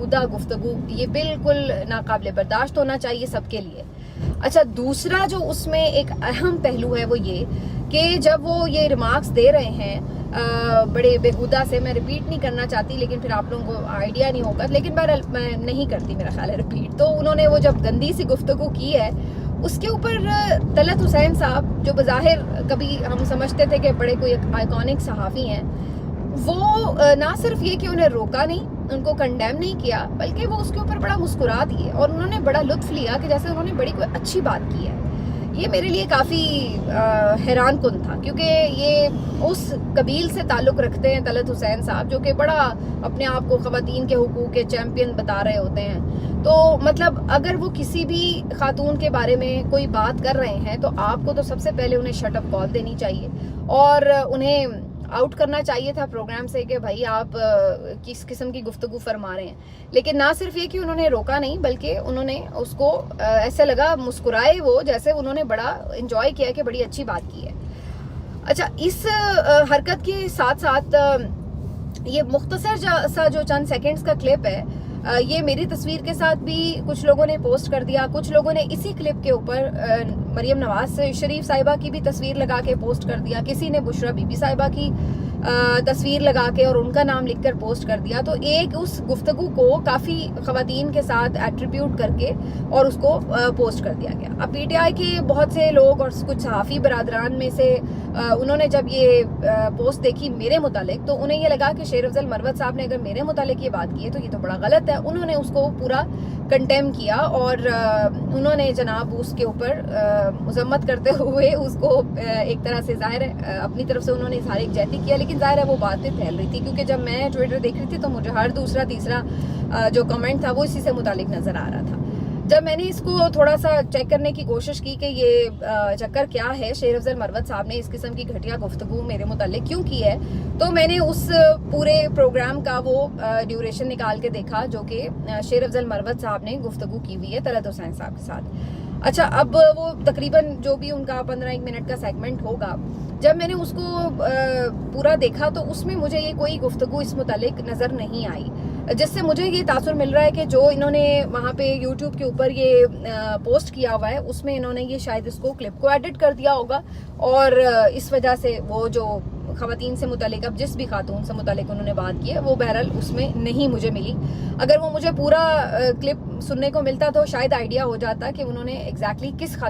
बेहुदा गुफ्तगू, ये बिल्कुल नाकाबिले बर्दाश्त होना चाहिए सबके लिए। अच्छा, दूसरा जो उसमें एक अहम पहलू है वो ये कि जब वो ये रिमार्क्स दे रहे हैं बड़े बेहुदा से, मैं रिपीट नहीं करना चाहती लेकिन फिर आप लोगों को आइडिया नहीं होगा, लेकिन बहरहाल मैं नहीं करती मेरा ख्याल है रिपीट। तो उन्होंने वो जब गंदी सी गुफ्तगू की है उसके ऊपर तलत हुसैन साहब, जो बज़ाहिर कभी हम समझते थे कि बड़े कोई आइकॉनिक सहाफ़ी हैं, वो ना सिर्फ ये कि उन्हें रोका नहीं, उनको कंडेम नहीं किया, बल्कि वो उसके ऊपर बड़ा मुस्कुरा दिए और उन्होंने बड़ा लुत्फ लिया कि जैसे उन्होंने बड़ी कोई अच्छी बात की है। ये मेरे लिए काफ़ी हैरान कुन था, क्योंकि ये उस कबील से ताल्लुक़ रखते हैं तलत हुसैन साहब, जो कि बड़ा अपने आप को ख़वातीन के हुकूक़ के चैम्पियन बता रहे होते हैं। तो मतलब अगर वो किसी भी खातून के बारे में कोई बात कर रहे हैं तो आपको तो सबसे पहले उन्हें शट अप कॉल देनी चाहिए और उन्हें आउट करना चाहिए था प्रोग्राम से कि भाई आप किस किस्म की गुफ्तगू फरमा रहे हैं। लेकिन ना सिर्फ ये कि उन्होंने रोका नहीं, बल्कि उन्होंने उसको ऐसे लगा मुस्कुराए वो, जैसे उन्होंने बड़ा एंजॉय किया कि बड़ी अच्छी बात की है। अच्छा, इस हरकत के साथ साथ ये मुख्तसर सा जो चंद सेकंड्स का क्लिप है, ये मेरी तस्वीर के साथ भी कुछ लोगों ने पोस्ट कर दिया। कुछ लोगों ने इसी क्लिप के ऊपर मरियम नवाज शरीफ साहिबा की भी तस्वीर लगा के पोस्ट कर दिया। किसी ने बुशरा बीबी साहिबा की तस्वीर लगा के और उनका नाम लिखकर पोस्ट कर दिया। तो एक उस गुफ्तगू को काफ़ी ख़वातीन के साथ एट्रीब्यूट करके और उसको पोस्ट कर दिया गया। अब पीटीआई के बहुत से लोग और कुछ सहाफ़ी बरादरान में से उन्होंने जब ये पोस्ट देखी मेरे मुतालिक, तो उन्हें ये लगा कि शेर अफजल मरवत साहब ने अगर मेरे मुतालिक ये बात की है तो ये तो बड़ा गलत है। उन्होंने उसको पूरा कंटेम किया और उन्होंने जनाब उसके ऊपर मजम्मत करते हुए उसको एक तरह से ज़ाहिर है अपनी तरफ से उन्होंने इज़हार यकजहती किया, लेकिन ज़ाहिर है वो बातें फैल रही थी, क्योंकि जब मैं ट्विटर देख रही थी तो मुझे हर दूसरा तीसरा जो कमेंट था वो इसी से मुतालिक नज़र आ रहा था। जब मैंने इसको थोड़ा सा चेक करने की कोशिश की कि ये चक्कर क्या है, शेर अफजल मरवत साहब ने इस किस्म की घटिया गुफ्तगू मेरे मुतालिक क्यों की है, तो मैंने उस पूरे प्रोग्राम का वो ड्यूरेशन निकाल के देखा जो कि शेर अफजल मरवत साहब ने गुफ्तगू की हुई है तलत हुसैन साहब के साथ। अच्छा, अब वो तकरीबन जो भी उनका 15-1 मिनट का सेगमेंट होगा, जब मैंने उसको पूरा देखा तो उसमें मुझे ये कोई गुफ्तगू इस मुतालिक नज़र नहीं आई, जिससे मुझे ये तासुर मिल रहा है कि जो इन्होंने वहाँ पे यूट्यूब के ऊपर ये पोस्ट किया हुआ है उसमें इन्होंने ये शायद इसको क्लिप को एडिट कर दिया होगा और इस वजह से वो जो ख़वातीन से मुतालिक, अब जिस भी खातून से मुतालिक उन्होंने बात की है वो बहरहाल उसमें नहीं मुझे मिली। अगर वो मुझे पूरा क्लिप सुनने को मिलता तो शायद आइडिया हो जाता कि उन्होंने एग्जैक्टली किस